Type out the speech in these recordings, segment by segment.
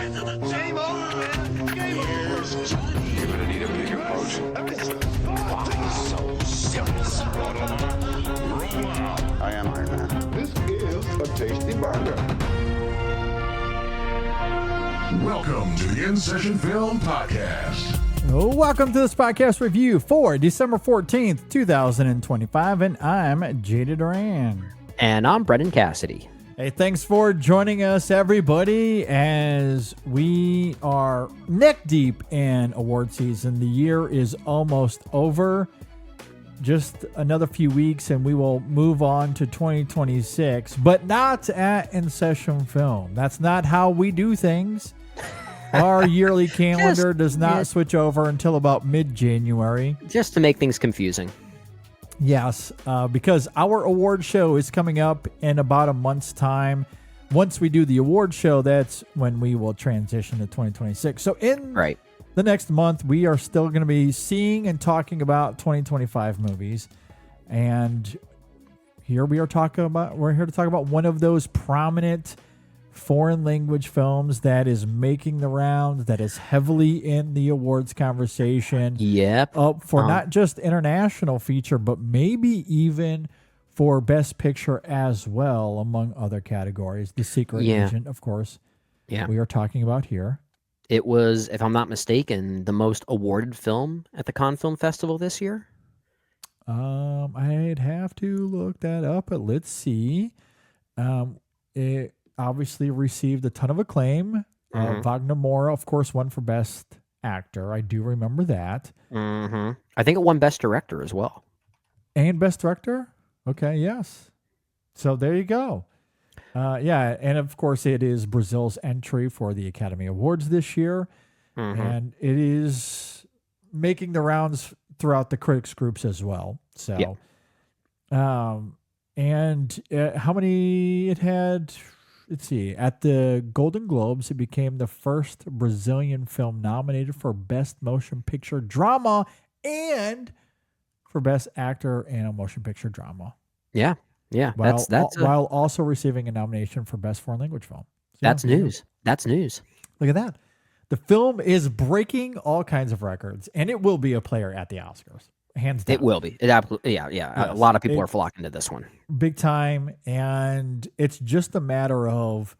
Game over, man. Game over. You're gonna need a bigger boat. I am Iron Man. This is a tasty burger. Welcome to the In Session Film Podcast. Welcome to this podcast review for December 14th, 2025, and I'm Jada Duran. And I'm Brendan Cassidy. Hey, thanks for joining us, everybody, as we are neck deep in award season. The year is almost over. Just another few weeks, and we will move on to 2026, but not at In Session Film. That's not how we do things. Our yearly calendar does not switch over until about mid-January. Just to make things confusing. Yes, because our award show is coming up in about a month's time. Once we do the award show, that's when we will transition to 2026. So in the next month, we are still going to be seeing and talking about 2025 movies. And here we're here to talk about one of those prominent foreign language films that is making the rounds, that is heavily in the awards conversation. Yep. Up for not just international feature, but maybe even for Best Picture as well, among other categories. The Secret Agent, of course. Yeah. We are talking about here. It was, if I'm not mistaken, the most awarded film at the Cannes Film Festival this year. I'd have to look that up, but let's see. It obviously received a ton of acclaim. Wagner Moura, of course, won for Best Actor. I do remember that. I think it won Best Director as well. And Best Director? Okay, yes. So there you go. And of course, it is Brazil's entry for the Academy Awards this year. And it is making the rounds throughout the critics groups as well. So, and how many it had... Let's see. At the Golden Globes, it became the first Brazilian film nominated for Best Motion Picture Drama and for Best Actor in a Motion Picture Drama. Yeah. While also receiving a nomination for Best Foreign Language Film. So, that's news. That's news. Look at that. The film is breaking all kinds of records, and it will be a player at the Oscars. Hands down. It will be. It absolutely. Yeah. Yes. A lot of people are flocking to this one. Big time. And it's just a matter of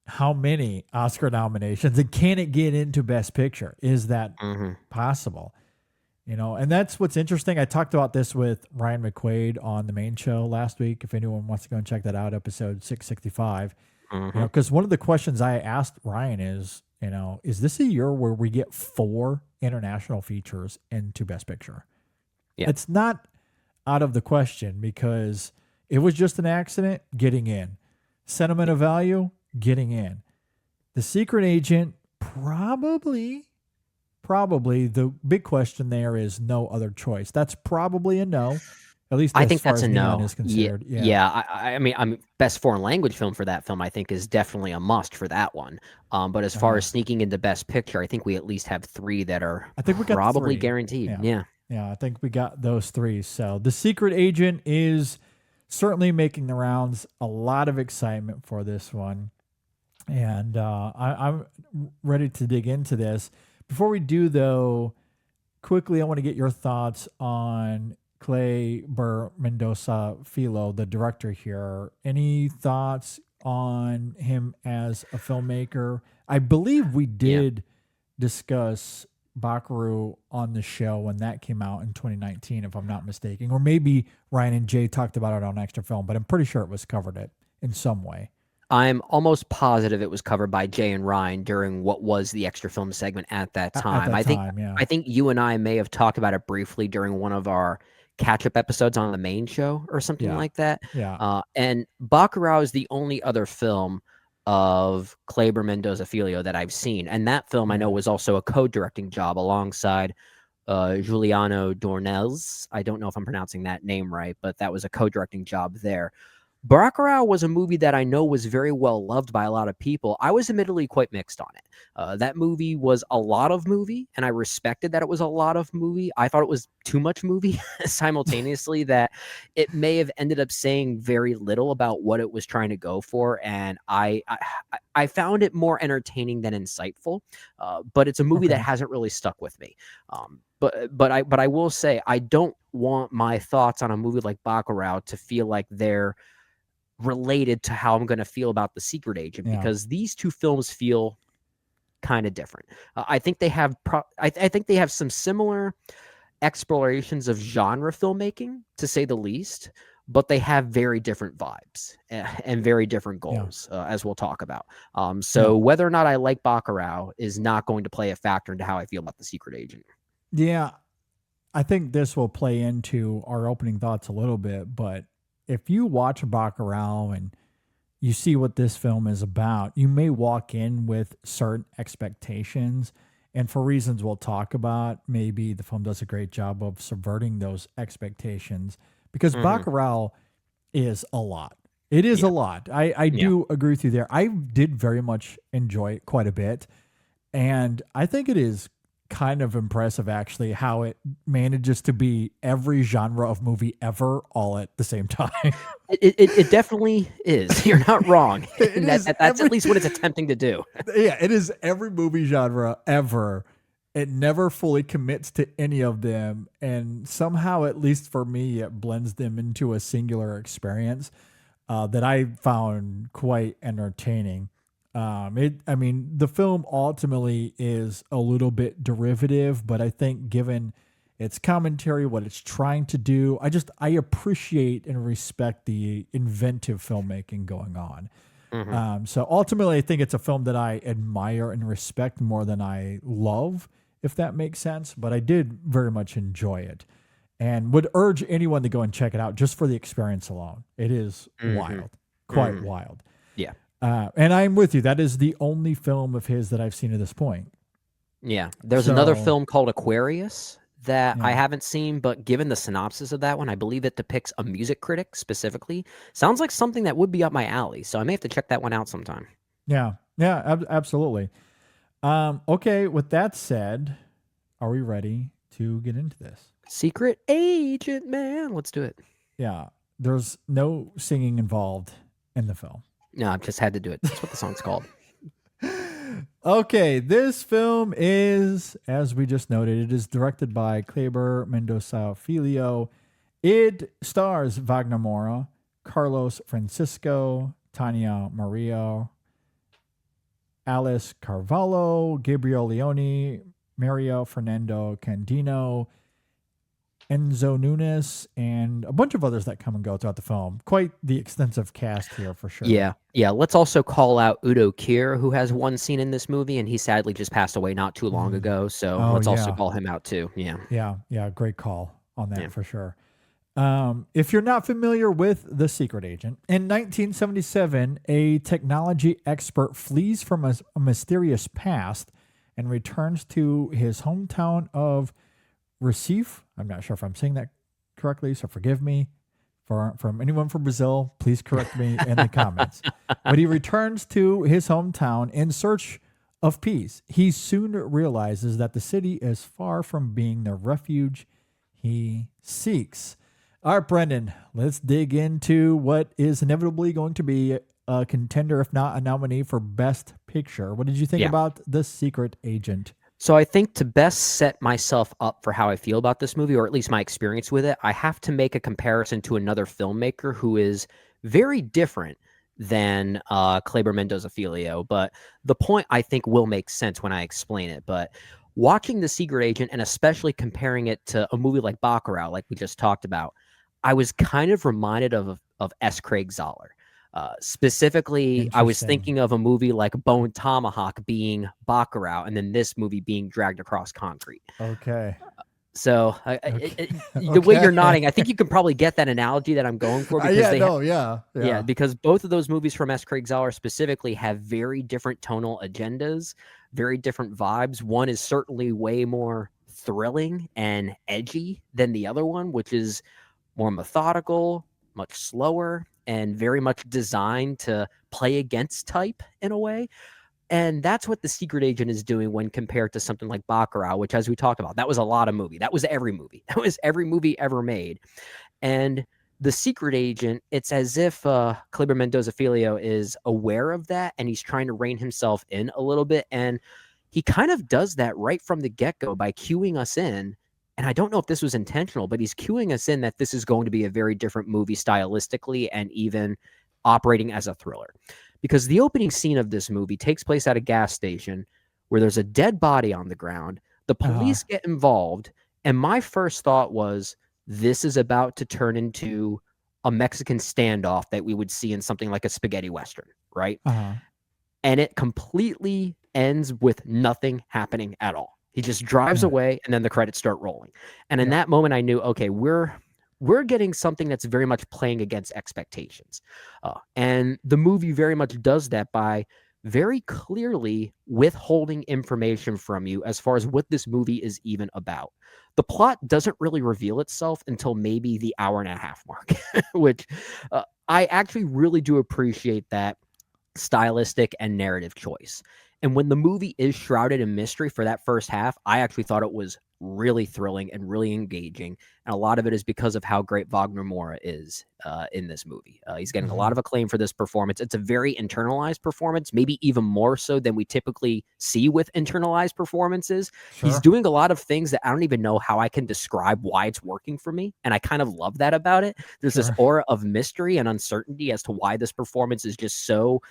how many Oscar nominations and can it get into Best Picture? Is that possible? You know, and that's what's interesting. I talked about this with Ryan McQuaid on the main show last week. If anyone wants to go and check that out, episode 665. You know, because one of the questions I asked Ryan is, you know, is this a year where we get 4 international features into Best Picture? Yeah. It's not out of the question because it was just an accident getting in. Sentiment of Value, getting in. The Secret Agent, probably the big question there is no other choice. That's probably a no. At least I think far that's as a no. Is considered. I mean, Best Foreign Language Film for that film, I think, is definitely a must for that one. But as far as sneaking into Best Picture, I think we at least have 3 that are probably guaranteed. Yeah, I think we got those 3. So The Secret Agent is certainly making the rounds. A lot of excitement for this one. And I'm ready to dig into this. Before we do, though, quickly, I want to get your thoughts on Kleber Mendonça Filho, the director here. Any thoughts on him as a filmmaker? I believe we did discuss Bakaru on the show when that came out in 2019, if I'm not mistaken. Or maybe Ryan and Jay talked about it on Extra Film, but I'm pretty sure it was covered in some way. I'm almost positive it was covered by Jay and Ryan during what was the Extra Film segment at that time. I think you and I may have talked about it briefly during one of our catch-up episodes on the main show or something like that. Yeah. And Bacurau is the only other film of Kleber Mendonça Filho that I've seen. And that film I know was also a co-directing job alongside Juliano Dornelles. I don't know if I'm pronouncing that name right, but that was a co-directing job there. Baccarat was a movie that I know was very well loved by a lot of people. I was admittedly quite mixed on it. That movie was a lot of movie, and I respected that it was a lot of movie. I thought it was too much movie simultaneously, that it may have ended up saying very little about what it was trying to go for, and I found it more entertaining than insightful. But it's a movie that hasn't really stuck with me. But I will say, I don't want my thoughts on a movie like Baccarat to feel like they're related to how I'm going to feel about The Secret Agent, because these two films feel kind of different. I think they have I think they have some similar explorations of genre filmmaking, to say the least, but they have very different vibes and very different goals, as we'll talk about. So whether or not I like Baccarat is not going to play a factor into how I feel about The Secret Agent. Yeah, I think this will play into our opening thoughts a little bit, but if you watch Baccarat and you see what this film is about, you may walk in with certain expectations. And for reasons we'll talk about, maybe the film does a great job of subverting those expectations, because Baccarat is a lot. It is a lot. I do agree with you there. I did very much enjoy it quite a bit. And I think it is kind of impressive, actually, how it manages to be every genre of movie ever all at the same time. It definitely is. You're not wrong. That's at least what it's attempting to do. Yeah, it is every movie genre ever. It never fully commits to any of them. And somehow, at least for me, it blends them into a singular experience that I found quite entertaining. The film ultimately is a little bit derivative, but I think given its commentary, what it's trying to do, I appreciate and respect the inventive filmmaking going on. So ultimately, I think it's a film that I admire and respect more than I love, if that makes sense. But I did very much enjoy it, and would urge anyone to go and check it out just for the experience alone. It is wild, quite wild. Yeah. And I'm with you. That is the only film of his that I've seen at this point. Yeah. There's another film called Aquarius that I haven't seen, but given the synopsis of that one, I believe it depicts a music critic specifically. Sounds like something that would be up my alley, so I may have to check that one out sometime. Yeah. Yeah, absolutely. Okay, with that said, are we ready to get into this? Secret Agent, man. Let's do it. Yeah. There's no singing involved in the film. No, I just had to do it. That's what the song's called. Okay, this film is, as we just noted, it is directed by Kleber Mendonça Filho. It stars Wagner Moura, Carlos Francisco, Tania Maria, Alice Carvalho, Gabriel Leone, Mario Fernando Candino, Enzo Nunes, and a bunch of others that come and go throughout the film. Quite the extensive cast here, for sure. Yeah. Let's also call out Udo Kier, who has one scene in this movie, and he sadly just passed away not too long ago. So let's also call him out too. Yeah. Great call on that, for sure. If you're not familiar with The Secret Agent, in 1977, a technology expert flees from a mysterious past and returns to his hometown of Recife. I'm not sure if I'm saying that correctly, so forgive me. From anyone from Brazil, please correct me in the comments. But he returns to his hometown in search of peace. He soon realizes that the city is far from being the refuge he seeks. All right, Brendan, let's dig into what is inevitably going to be a contender, if not a nominee, for Best Picture. What did you think about The Secret Agent? So I think to best set myself up for how I feel about this movie, or at least my experience with it, I have to make a comparison to another filmmaker who is very different than Kleber Mendonça Filho. But the point, I think, will make sense when I explain it. But watching The Secret Agent, and especially comparing it to a movie like Baccarat, like we just talked about, I was kind of reminded of S. Craig Zahler. Specifically, I was thinking of a movie like Bone Tomahawk being Baccarat, and then this movie being Dragged Across Concrete. Okay. So the way you're nodding, I think you can probably get that analogy that I'm going for. Because because both of those movies from S. Craig Zahler specifically have very different tonal agendas, very different vibes. One is certainly way more thrilling and edgy than the other one, which is more methodical, much slower, and very much designed to play against type in a way. And that's what The Secret Agent is doing when compared to something like Baccarat, which, as we talked about, that was a lot of movie. That was every movie. That was every movie ever made. And The Secret Agent, it's as if Kleber Mendonça Filho is aware of that, and he's trying to rein himself in a little bit. And he kind of does that right from the get-go by cueing us in. And I don't know if this was intentional, but he's cueing us in that this is going to be a very different movie stylistically and even operating as a thriller. Because the opening scene of this movie takes place at a gas station where there's a dead body on the ground. The police get involved. And my first thought was, this is about to turn into a Mexican standoff that we would see in something like a spaghetti Western, right? And it completely ends with nothing happening at all. He just drives away, and then the credits start rolling. And in that moment, I knew, okay, we're getting something that's very much playing against expectations. And the movie very much does that by very clearly withholding information from you as far as what this movie is even about. The plot doesn't really reveal itself until maybe the hour and a half mark, which I actually really do appreciate that stylistic and narrative choice. And when the movie is shrouded in mystery for that first half, I actually thought it was really thrilling and really engaging. And a lot of it is because of how great Wagner Moura is in this movie. He's getting a lot of acclaim for this performance. It's a very internalized performance, maybe even more so than we typically see with internalized performances. He's doing a lot of things that I don't even know how I can describe why it's working for me. And I kind of love that about it. There's this aura of mystery and uncertainty as to why this performance is just so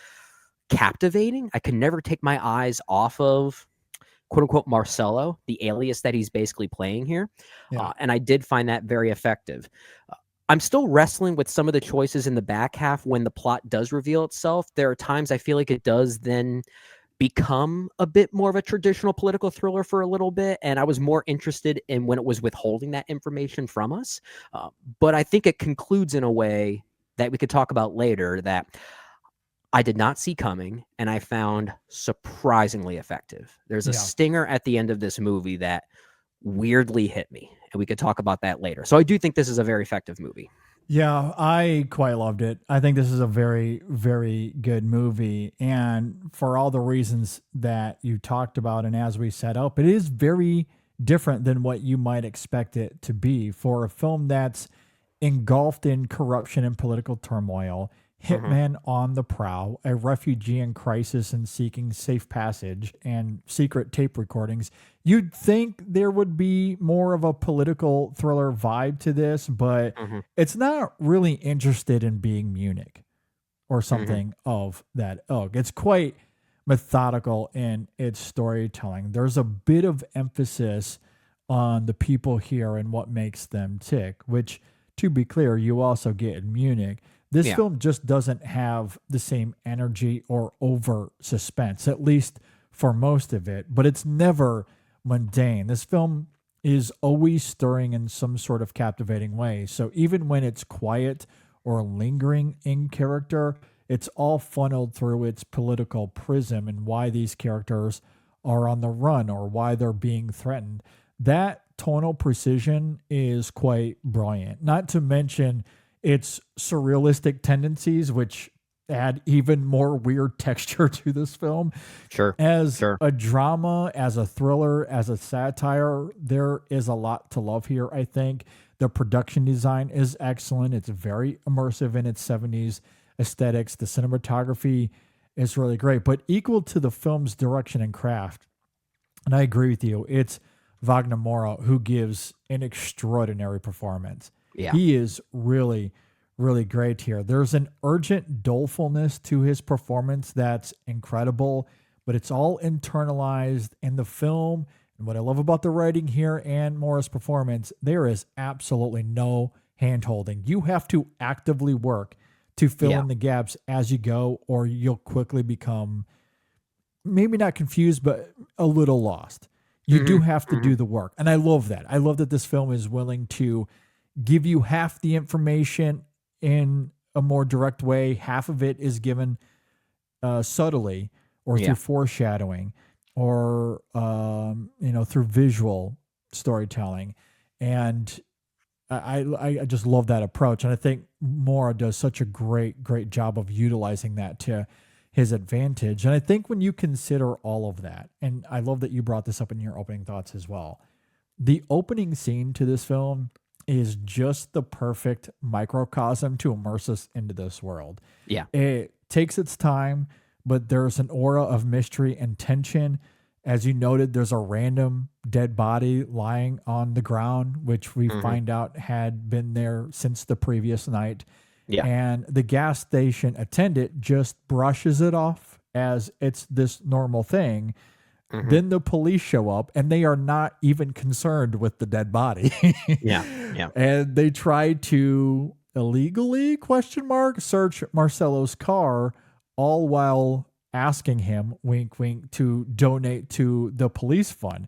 captivating. I can never take my eyes off of quote unquote Marcelo, the alias that he's basically playing here. And I did find that very effective. I'm still wrestling with some of the choices in the back half when the plot does reveal itself. There are times I feel like it does then become a bit more of a traditional political thriller for a little bit. And I was more interested in when it was withholding that information from us. But I think it concludes in a way that we could talk about later that I did not see coming, and I found surprisingly effective. There's a stinger at the end of this movie that weirdly hit me, and we could talk about that later. So I do think this is a very effective movie. Yeah, I quite loved it. I think this is a very, very good movie. And for all the reasons that you talked about and as we set up, it is very different than what you might expect it to be for a film that's engulfed in corruption and political turmoil. Hitman on the prowl, a refugee in crisis and seeking safe passage, and secret tape recordings. You'd think there would be more of a political thriller vibe to this, but it's not really interested in being Munich or something of that ilk. It's quite methodical in its storytelling. There's a bit of emphasis on the people here and what makes them tick, which, to be clear, you also get in Munich. This film just doesn't have the same energy or over suspense, at least for most of it, but it's never mundane. This film is always stirring in some sort of captivating way. So even when it's quiet or lingering in character, it's all funneled through its political prism and why these characters are on the run or why they're being threatened. That tonal precision is quite brilliant, not to mention its surrealistic tendencies, which add even more weird texture to this film. As a drama, as a thriller, as a satire, there is a lot to love here, I think. The production design is excellent. It's very immersive in its 70s aesthetics. The cinematography is really great, but equal to the film's direction and craft, and I agree with you, it's Wagner Moura who gives an extraordinary performance. He is really, really great here. There's an urgent dolefulness to his performance that's incredible, but it's all internalized in the film. And what I love about the writing here and Moura's performance, there is absolutely no hand-holding. You have to actively work to fill in the gaps as you go, or you'll quickly become maybe not confused, but a little lost. You do have to do the work. And I love that. I love that this film is willing to give you half the information in a more direct way. Half of it is given subtly or through foreshadowing or, through visual storytelling. And I just love that approach. And I think Moura does such a great job of utilizing that to his advantage. And I think when you consider all of that, and I love that you brought this up in your opening thoughts as well, the opening scene to this film is just the perfect microcosm to immerse us into this world. Yeah. It takes its time, but there's an aura of mystery and tension. As you noted, there's a random dead body lying on the ground, which we find out had been there since the previous night. Yeah. And the gas station attendant just brushes it off as it's this normal thing. Then the police show up and they are not even concerned with the dead body. Yeah. And they try to illegally search Marcelo's car, all while asking him, wink, wink, to donate to the police fund,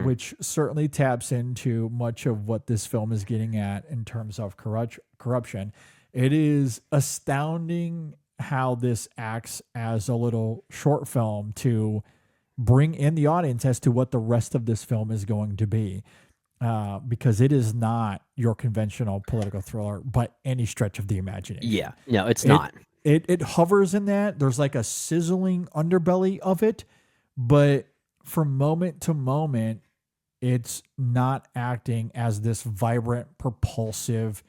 which certainly taps into much of what this film is getting at in terms of corruption. It is astounding how this acts as a little short film to bring in the audience as to what the rest of this film is going to be. Because it is not your conventional political thriller by any stretch of the imagination. Yeah. No, it's not. It hovers in that. There's like a sizzling underbelly of it, but from moment to moment, it's not acting as this vibrant, propulsive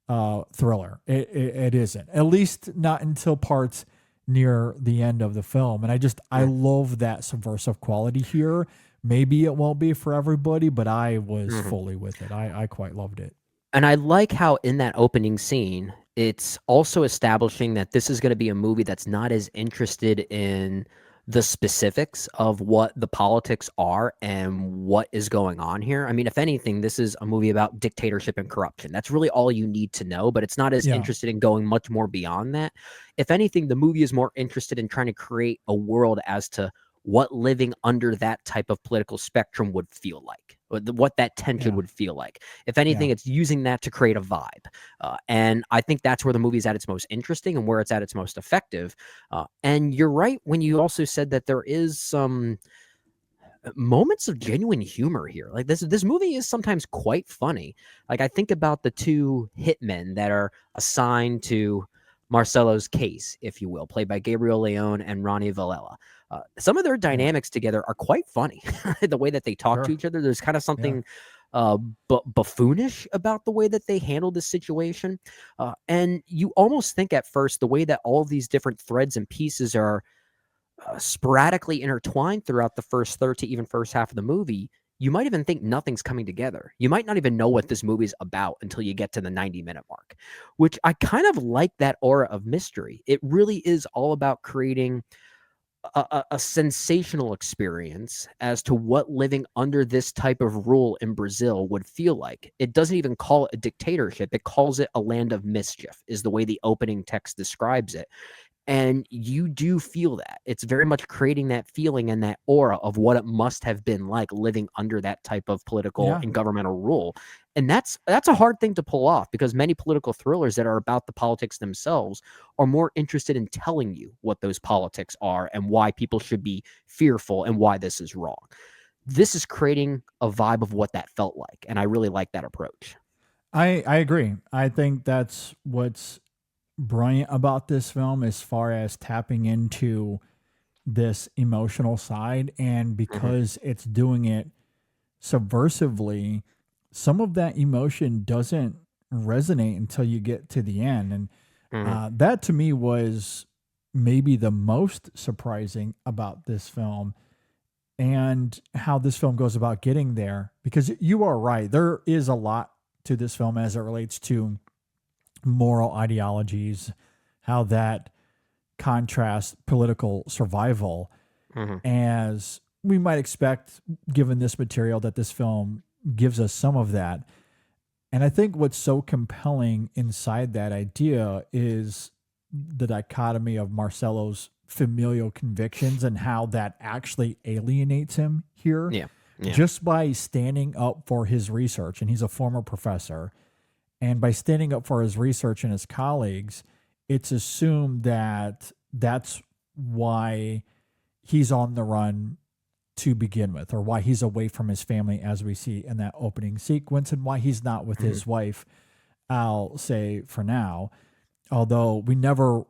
thriller. It isn't, at least not until parts near the end of the film. And I love that subversive quality here. Maybe it won't be for everybody, but I was fully with it. I quite loved it. And I like how in that opening scene, it's also establishing that this is going to be a movie that's not as interested in the specifics of what the politics are and what is going on here. I mean, if anything, this is a movie about dictatorship and corruption. That's really all you need to know, but it's not as interested in going much more beyond that. If anything, the movie is more interested in trying to create a world as to what living under that type of political spectrum would feel like, what that tension would feel like. If anything, it's using that to create a vibe. And I think that's where the movie is at its most interesting and where it's at its most effective. And you're right when you also said that there is some moments of genuine humor here. Like this movie is sometimes quite funny. Like I think about the two hitmen that are assigned to Marcelo's case, if you will, played by Gabriel Leone and Ronnie Villela. Some of their dynamics together are quite funny. The way that they talk to each other, there's kind of something buffoonish about the way that they handle this situation. And you almost think at first the way that all of these different threads and pieces are sporadically intertwined throughout the first third to even first half of the movie, you might even think nothing's coming together. You might not even know what this movie's about until you get to the 90-minute mark, which I kind of like that aura of mystery. It really is all about creating a sensational experience as to what living under this type of rule in Brazil would feel like. It doesn't even call it a dictatorship. It calls it a land of mischief, is the way the opening text describes it. And you do feel that. It's very much creating that feeling and that aura of what it must have been like living under that type of political and governmental rule. And that's a hard thing to pull off, because many political thrillers that are about the politics themselves are more interested in telling you what those politics are and why people should be fearful and why this is wrong. This is creating a vibe of what that felt like. And I really like that approach. I agree. I think that's what's brilliant about this film as far as tapping into this emotional side. And because it's doing it subversively, some of that emotion doesn't resonate until you get to the end. And that to me was maybe the most surprising about this film, and how this film goes about getting there. Because you are right, there is a lot to this film as it relates to moral ideologies, how that contrasts political survival, as we might expect given this material, that this film gives us some of that. And I think what's so compelling inside that idea is the dichotomy of Marcelo's familial convictions and how that actually alienates him here. Just by standing up for his research. And he's a former professor. And by standing up for his research and his colleagues, it's assumed that that's why he's on the run to begin with, or why he's away from his family, as we see in that opening sequence, and why he's not with his wife I'll say for now, although we never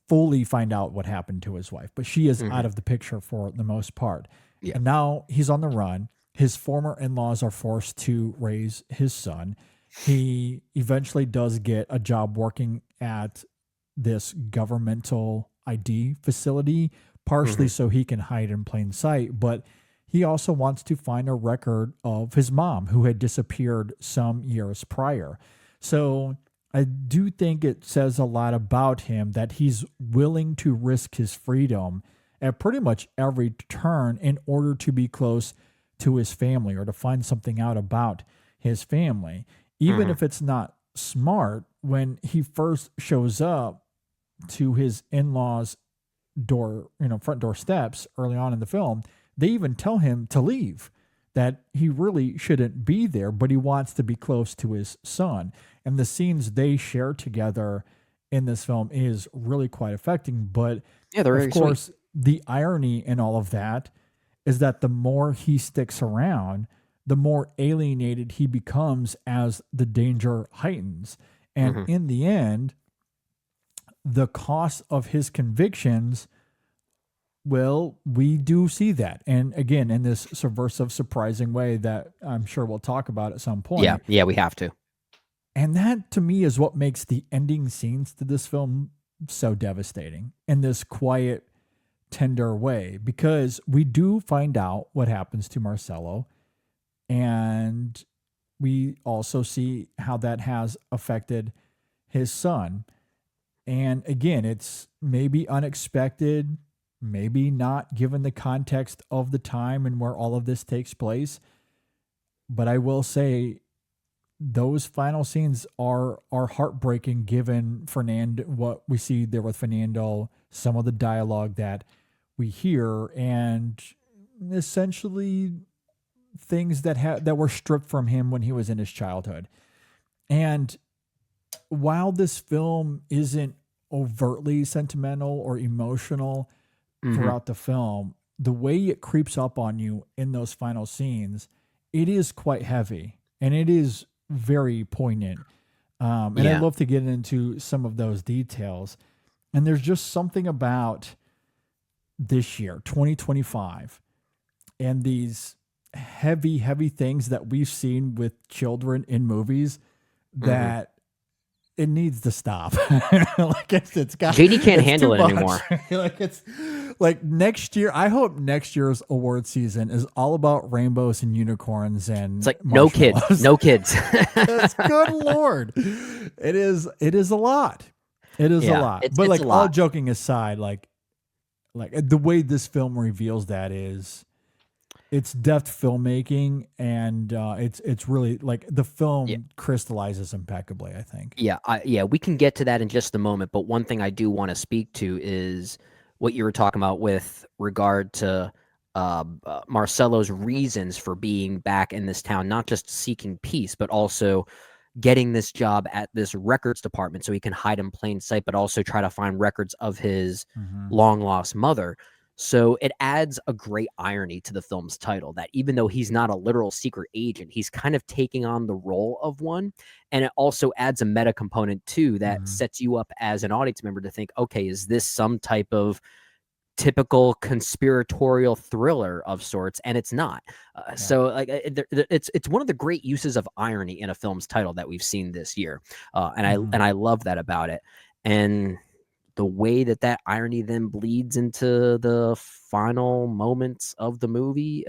fully find out what happened to his wife, but she is out of the picture for the most part. Yeah. And now he's on the run. His former in-laws are forced to raise his son. He eventually does get a job working at this governmental ID facility, partially so he can hide in plain sight, but he also wants to find a record of his mom who had disappeared some years prior. So I do think it says a lot about him that he's willing to risk his freedom at pretty much every turn in order to be close to his family or to find something out about his family. Even if it's not smart, when he first shows up to his in-laws' door, front door steps early on in the film, they even tell him to leave, that he really shouldn't be there, but he wants to be close to his son. And the scenes they share together in this film is really quite affecting. But yeah, they're of course, the irony in all of that is that the more he sticks around, the more alienated he becomes as the danger heightens. And in the end, the cost of his convictions, well, we do see that. And again, in this subversive, surprising way that I'm sure we'll talk about at some point. Yeah, we have to. And that, to me, is what makes the ending scenes to this film so devastating in this quiet, tender way, because we do find out what happens to Marcelo, and we also see how that has affected his son. And again, it's maybe unexpected, maybe not given the context of the time and where all of this takes place. But I will say those final scenes are heartbreaking, given Fernando, what we see there with Fernando, some of the dialogue that we hear, and essentially things that were stripped from him when he was in his childhood. And while this film isn't overtly sentimental or emotional throughout the film, the way it creeps up on you in those final scenes, it is quite heavy and it is very poignant. And I'd love to get into some of those details. And there's just something about this year, 2025, and these heavy, heavy things that we've seen with children in movies that it needs to stop. Like it's got JD can't handle it anymore. Like it's like next year. I hope next year's award season is all about rainbows and unicorns and it's like no kids. It's, good Lord, it is a lot. It is a lot. But like all joking aside, like the way this film reveals that is, it's deft filmmaking, and it's really like the film crystallizes impeccably, I think. Yeah, we can get to that in just a moment. But one thing I do want to speak to is what you were talking about with regard to Marcelo's reasons for being back in this town, not just seeking peace, but also getting this job at this records department so he can hide in plain sight, but also try to find records of his long lost mother. So it adds a great irony to the film's title that even though he's not a literal secret agent, he's kind of taking on the role of one. And it also adds a meta component too that sets you up as an audience member to think, okay, is this some type of typical conspiratorial thriller of sorts? And it's not. So like it's one of the great uses of irony in a film's title that we've seen this year. And I love that about it. And the way that irony then bleeds into the final moments of the movie.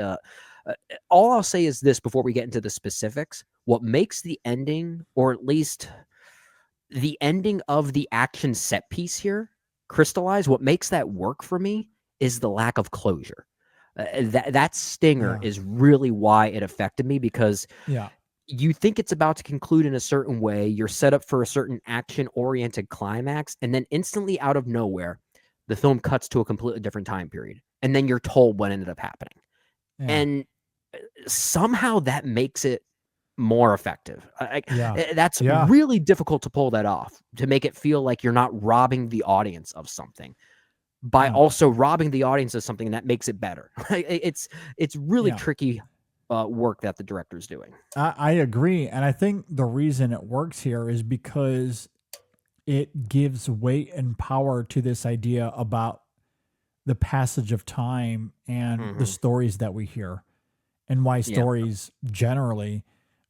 All I'll say is this before we get into the specifics: what makes the ending, or at least the ending of the action set piece here, crystallize, what makes that work for me is the lack of closure. That stinger is really why it affected me, because you think it's about to conclude in a certain way, you're set up for a certain action-oriented climax, and then instantly out of nowhere, the film cuts to a completely different time period, and then you're told what ended up happening. And somehow that makes it more effective. That's really difficult to pull that off, to make it feel like you're not robbing the audience of something by also robbing the audience of something that makes it better. It's really tricky work that the director's doing. I agree. And I think the reason it works here is because it gives weight and power to this idea about the passage of time and the stories that we hear, and why stories generally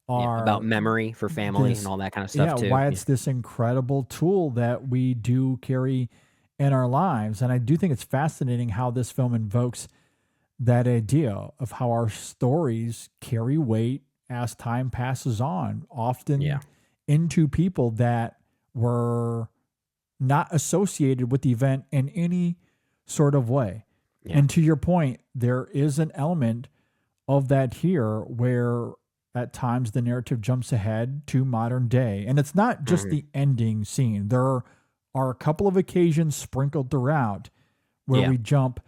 are about memory for family and all that kind of stuff too. Why it's this incredible tool that we do carry in our lives. And I do think it's fascinating how this film invokes that idea of how our stories carry weight as time passes on, often into people that were not associated with the event in any sort of way. And to your point, there is an element of that here where at times the narrative jumps ahead to modern day. And it's not just the ending scene. There are a couple of occasions sprinkled throughout where we jump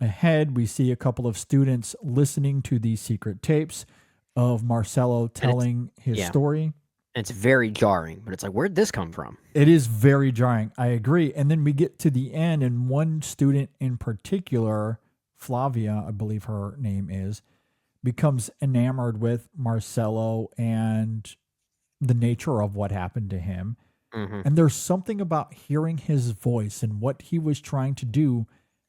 ahead. We see a couple of students listening to these secret tapes of Marcello telling his story. And it's very jarring, but it's like, where'd this come from? It is very jarring. I agree. And then we get to the end, and one student in particular, Flavia, I believe her name is, becomes enamored with Marcello and the nature of what happened to him. And there's something about hearing his voice and what he was trying to do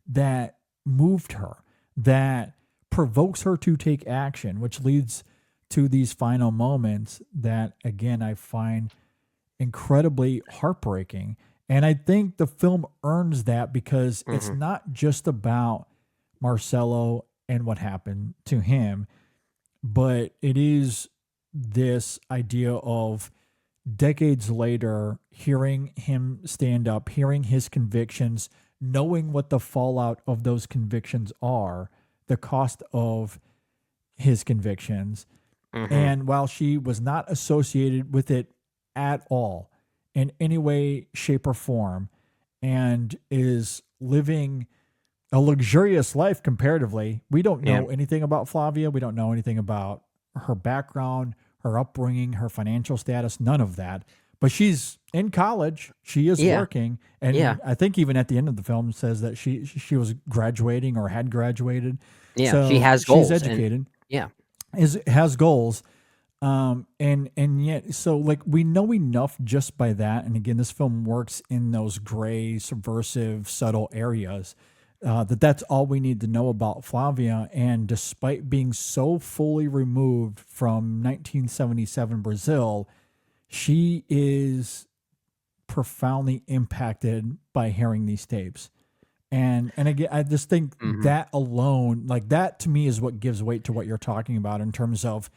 that moved her, that provokes her to take action, which leads to these final moments that, again, I find incredibly heartbreaking. And I think the film earns that because it's not just about Marcello and what happened to him, but it is this idea of decades later, hearing him stand up, hearing his convictions, knowing what the fallout of those convictions are, the cost of his convictions. And while she was not associated with it at all in any way, shape, or form, and is living a luxurious life comparatively, we don't know anything about Flavia. We don't know anything about her background, her upbringing, her financial status, none of that. But she's in college. She is working. And I think even at the end of the film says that she was graduating or had graduated. Yeah, so she has goals. She's educated. And, has goals. And yet, so like we know enough just by that. And again, this film works in those gray, subversive, subtle areas. That's all we need to know about Flavia. And despite being so fully removed from 1977 Brazil, she is profoundly impacted by hearing these tapes. And again, I just think that alone, like that to me is what gives weight to what you're talking about in terms of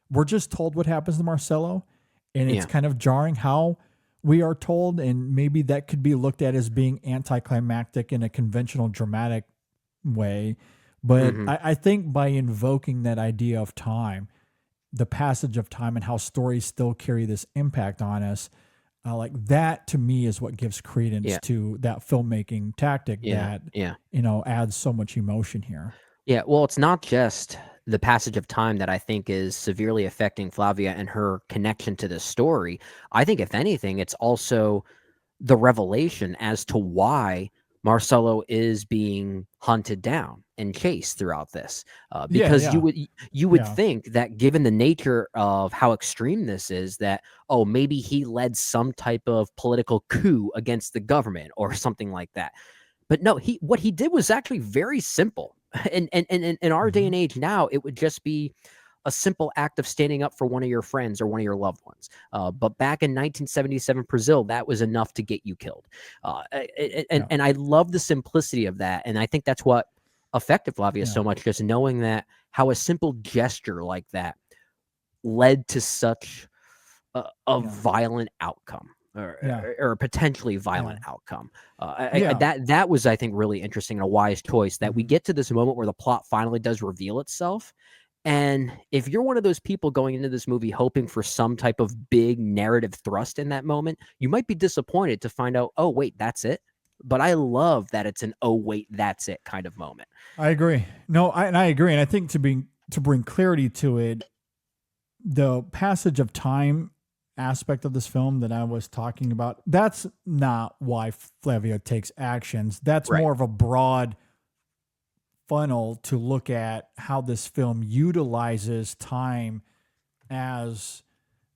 we're just told what happens to Marcello, and it's kind of jarring how we are told, and maybe that could be looked at as being anticlimactic in a conventional dramatic way. But I think by invoking that idea of time, the passage of time, and how stories still carry this impact on us, like that to me is what gives credence to that filmmaking tactic that, adds so much emotion here. Yeah, well, it's not just the passage of time that I think is severely affecting Flavia and her connection to the story. I think, if anything, it's also the revelation as to why Marcello is being hunted down and chased throughout this. Because you would think that, given the nature of how extreme this is, that, oh, maybe he led some type of political coup against the government or something like that. But no, what he did was actually very simple. And in our day and age now, it would just be a simple act of standing up for one of your friends or one of your loved ones. But back in 1977 Brazil, that was enough to get you killed. And I love the simplicity of that. And I think that's what affected Flavia so much, just knowing that how a simple gesture like that led to such a violent outcome. Or a potentially violent outcome. That was, I think, really interesting and a wise choice, that we get to this moment where the plot finally does reveal itself. And if you're one of those people going into this movie hoping for some type of big narrative thrust in that moment, you might be disappointed to find out, oh, wait, that's it. But I love that it's an, oh, wait, that's it kind of moment. I agree. No, I agree. And I think to bring clarity to it, the passage of time aspect of this film that I was talking about, that's not why Flavia takes actions. That's more of a broad funnel to look at how this film utilizes time as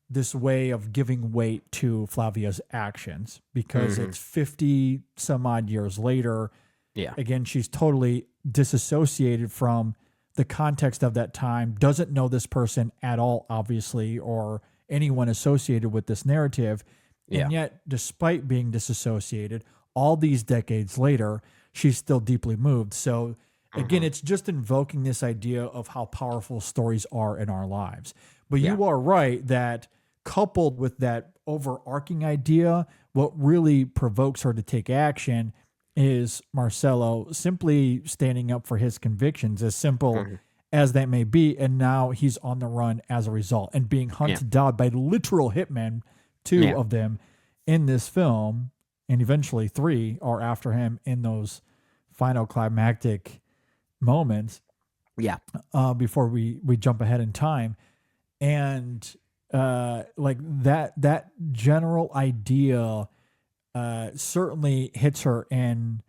this way of giving weight to Flavia's actions, because it's 50 some odd years later. Yeah. Again, she's totally disassociated from the context of that time, doesn't know this person at all, obviously, or anyone associated with this narrative. And yet, despite being disassociated, all these decades later, she's still deeply moved. So again, it's just invoking this idea of how powerful stories are in our lives. But you are right that coupled with that overarching idea, what really provokes her to take action is Marcelo simply standing up for his convictions, as simple as that may be. And now he's on the run as a result and being hunted down by literal hitmen, two of them in this film, and eventually 3 are after him in those final climactic moments. Yeah. Before we jump ahead in time. And like that general idea certainly hits her in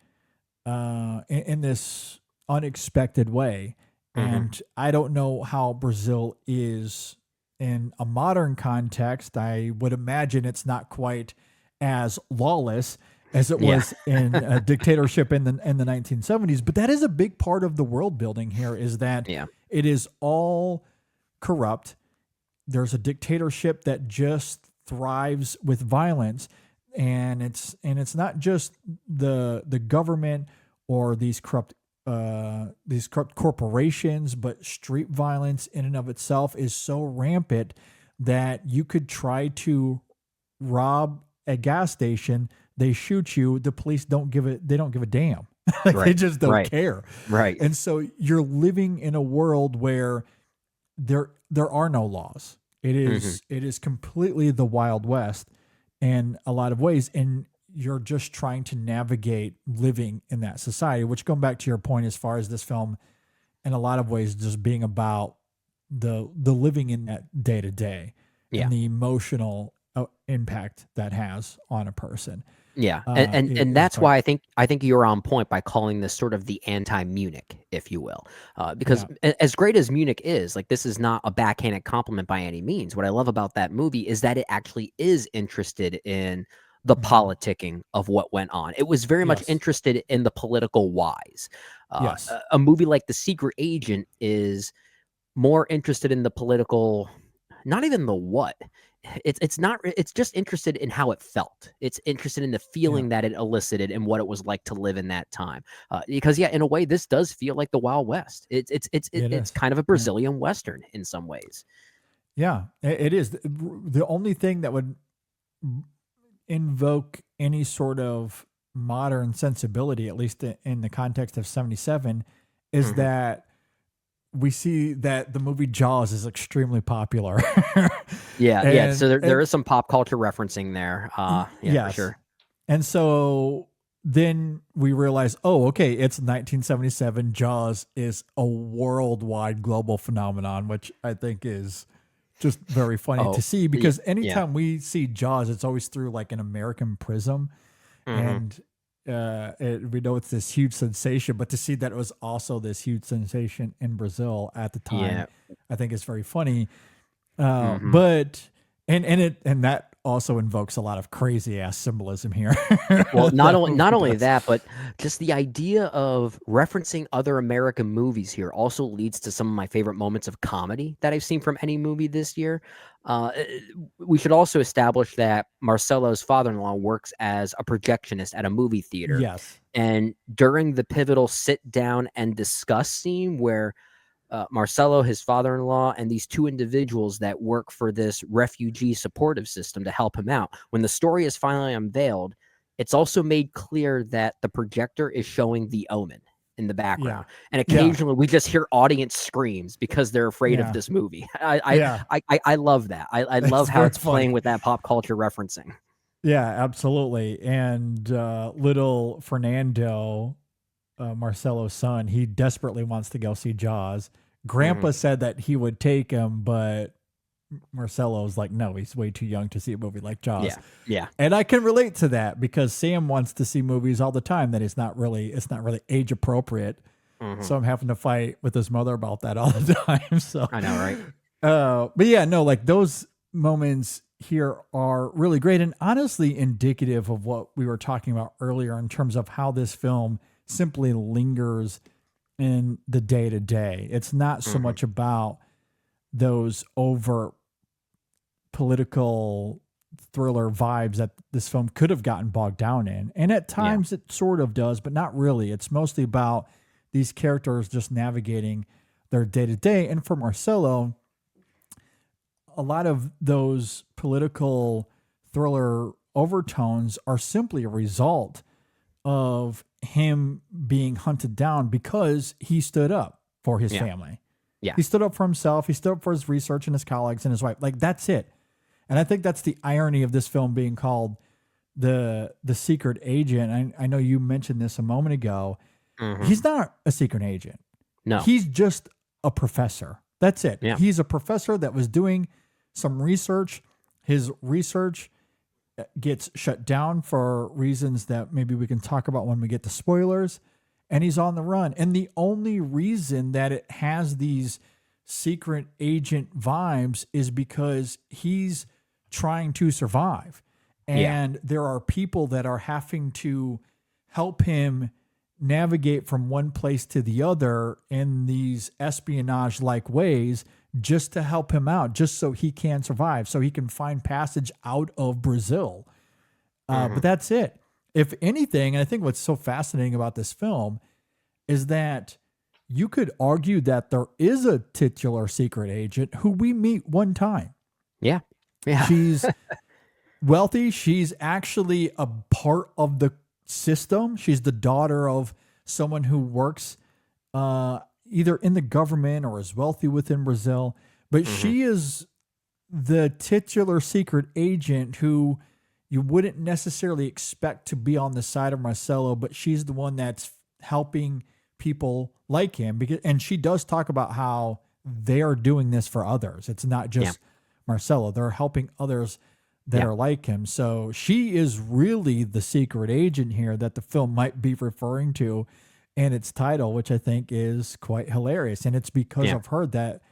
this unexpected way. And I don't know how Brazil is in a modern context. I would imagine it's not quite as lawless as it was in a dictatorship in the 1970s. But that is a big part of the world building here, is that it is all corrupt. There's a dictatorship that just thrives with violence, and it's not just the government or these corrupt corporations, but street violence in and of itself is so rampant that you could try to rob a gas station, they shoot you, the police don't give a damn. They just don't care. Right. And so you're living in a world where there are no laws. It is completely the Wild West in a lot of ways, and you're just trying to navigate living in that society, which, going back to your point as far as this film in a lot of ways just being about the living in that day to day and the emotional impact that has on a person. Yeah, and that's why I think you're on point by calling this sort of the anti-Munich, if you will, because as great as Munich is, like, this is not a backhanded compliment by any means. What I love about that movie is that it actually is interested in the politicking of what went on. It was very much interested in the political whys. A movie like The Secret Agent is more interested in the political, not even the what. It's just interested in how it felt. It's interested in the feeling that it elicited and what it was like to live in that time. Because in a way, this does feel like the Wild West. It's kind of a Brazilian Western in some ways. Yeah, it is. The only thing that would invoke any sort of modern sensibility, at least in the context of 77, is that we see that the movie Jaws is extremely popular. So there is some pop culture referencing there. For sure. And so then we realize, it's 1977. Jaws is a worldwide global phenomenon, which I think is just very funny to see, because anytime we see Jaws, it's always through like an American prism. And we know it's this huge sensation, but to see that it was also this huge sensation in Brazil at the time, I think is very funny. But that also invokes a lot of crazy ass symbolism here. Well, not only that, but just the idea of referencing other American movies here also leads to some of my favorite moments of comedy that I've seen from any movie this year. We should also establish that Marcelo's father-in-law works as a projectionist at a movie theater. Yes. And during the pivotal sit down and discuss scene where Marcelo, his father-in-law, and these two individuals that work for this refugee supportive system to help him out, when the story is finally unveiled, it's also made clear that the projector is showing The Omen in the background. And occasionally we just hear audience screams because they're afraid of this movie. I love that. I love how it's playing with that pop culture referencing. Yeah, absolutely. And little Fernando, Marcelo's son, he desperately wants to go see Jaws. Grandpa said that he would take him, but Marcelo's like, no, he's way too young to see a movie like Jaws. Yeah. And I can relate to that, because Sam wants to see movies all the time that it's not really age appropriate. So I'm having to fight with his mother about that all the time. So I know, right? But yeah, no, like those moments here are really great and honestly indicative of what we were talking about earlier in terms of how this film simply lingers in the day to day. It's not so much about those overt political thriller vibes that this film could have gotten bogged down in. And at times it sort of does, but not really. It's mostly about these characters just navigating their day to day. And for Marcello, a lot of those political thriller overtones are simply a result of him being hunted down because he stood up for his family. Yeah. He stood up for himself. He stood up for his research and his colleagues and his wife. Like, that's it. And I think that's the irony of this film being called the secret agent. I know you mentioned this a moment ago. He's not a secret agent. No. He's just a professor. That's it. Yeah. He's a professor that was doing some research. His research gets shut down for reasons that maybe we can talk about when we get to spoilers. And he's on the run. And the only reason that it has these secret agent vibes is because he's trying to survive. And there are people that are having to help him navigate from one place to the other in these espionage-like ways just to help him out, just so he can survive, so he can find passage out of Brazil. But that's it. If anything, and I think what's so fascinating about this film is that you could argue that there is a titular secret agent who we meet one time. Yeah. Yeah. She's wealthy. She's actually a part of the system. She's the daughter of someone who works either in the government or is wealthy within Brazil. But she is the titular secret agent who you wouldn't necessarily expect to be on the side of Marcello, but she's the one that's helping people like him. And she does talk about how they are doing this for others. It's not just Marcello. They're helping others that are like him. So she is really the secret agent here that the film might be referring to in its title, which I think is quite hilarious. And it's because of her that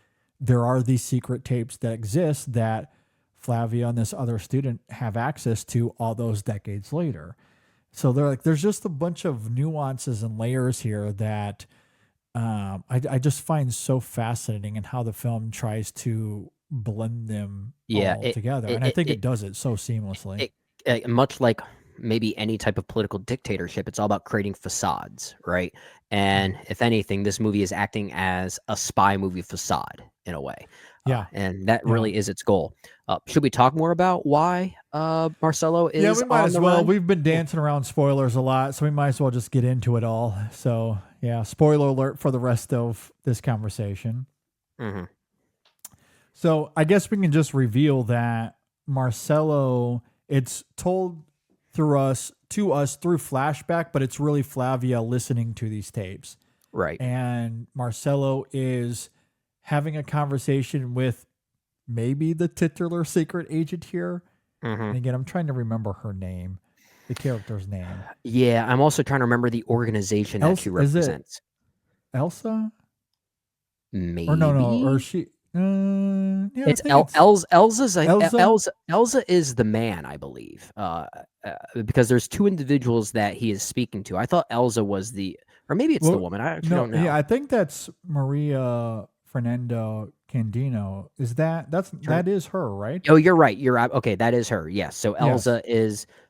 there are these secret tapes that exist that Flavia and this other student have access to all those decades later. So they're like, there's just a bunch of nuances and layers here that I just find so fascinating in how the film tries to blend them all together. And I think it does it so seamlessly. Much like maybe any type of political dictatorship, it's all about creating facades, right? And if anything, this movie is acting as a spy movie facade in a way. And that really is its goal. Should we talk more about why Marcello is we might on as the well. run? We've been dancing around spoilers a lot, so we might as well just get into it all. So, spoiler alert for the rest of this conversation. So I guess we can just reveal that Marcello, it's told to us through flashback, but it's really Flavia listening to these tapes. Right. And Marcello is having a conversation with maybe the titular secret agent here. And again, I'm trying to remember her name, the character's name. Yeah, I'm also trying to remember the organization that she represents. Elsa? Maybe. Or no, or she... it's Elsa is the man, I believe, because there's two individuals that he is speaking to. I thought Elsa was the, or maybe it's the woman. I actually don't know. Yeah, I think that's Maria Fernanda Candino. That is her, right? Oh, you're right. You're okay. That is her. Yes. So Elsa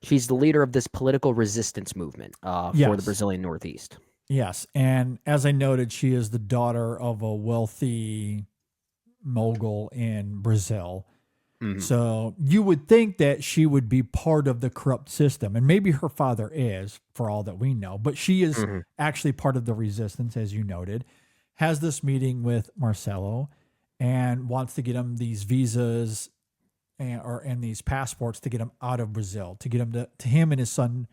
she's the leader of this political resistance movement for the Brazilian Northeast. Yes, and as I noted, she is the daughter of a wealthy mogul in Brazil. So you would think that she would be part of the corrupt system, and maybe her father is, for all that we know, but she is actually part of the resistance, as you noted, has this meeting with Marcello and wants to get him these visas and these passports to get him out of Brazil, to get him to him and his son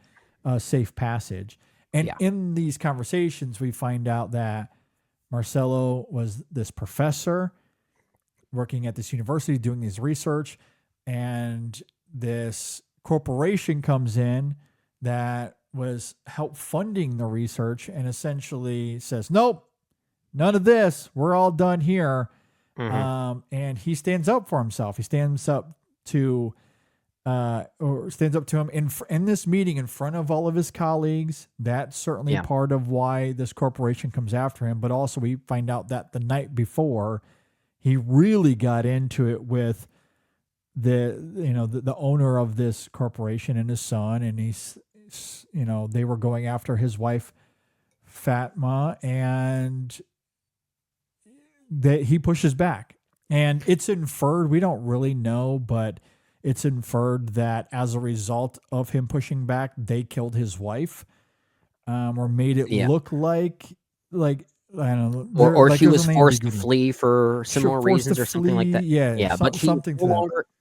safe passage. And in these conversations, we find out that Marcello was this professor working at this university doing this research, and this corporation comes in that was help funding the research and essentially says, nope, none of this. We're all done here. And he stands up for himself. He stands up to him in this meeting in front of all of his colleagues. That's certainly part of why this corporation comes after him. But also we find out that the night before, he really got into it with the owner of this corporation and his son, and they were going after his wife Fatma, and he pushes back. And it's inferred, we don't really know, but it's inferred that as a result of him pushing back, they killed his wife, or made it look like I don't know, or she was forced to flee for similar reasons or something like that. Yeah, but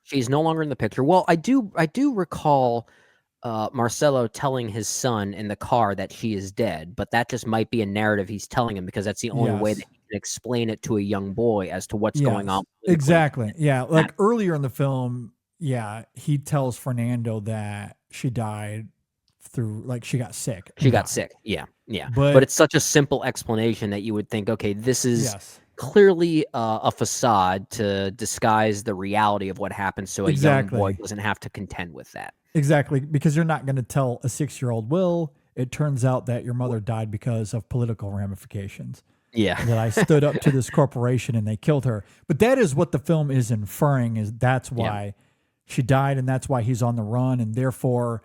she's no longer in the picture. Well, I do recall Marcelo telling his son in the car that she is dead, but that just might be a narrative he's telling him because that's the only way that he can explain it to a young boy as to what's going on. Exactly. Yeah, like earlier in the film, he tells Fernando that she died through, like, she got sick. She got sick. Yeah. But it's such a simple explanation that you would think, okay, this is clearly a facade to disguise the reality of what happened, so a young boy doesn't have to contend with that. Exactly, because you're not going to tell a 6-year-old, Will, it turns out that your mother died because of political ramifications. Yeah. That I stood up to this corporation and they killed her. But that is what the film is inferring, is that's why she died, and that's why he's on the run, and therefore,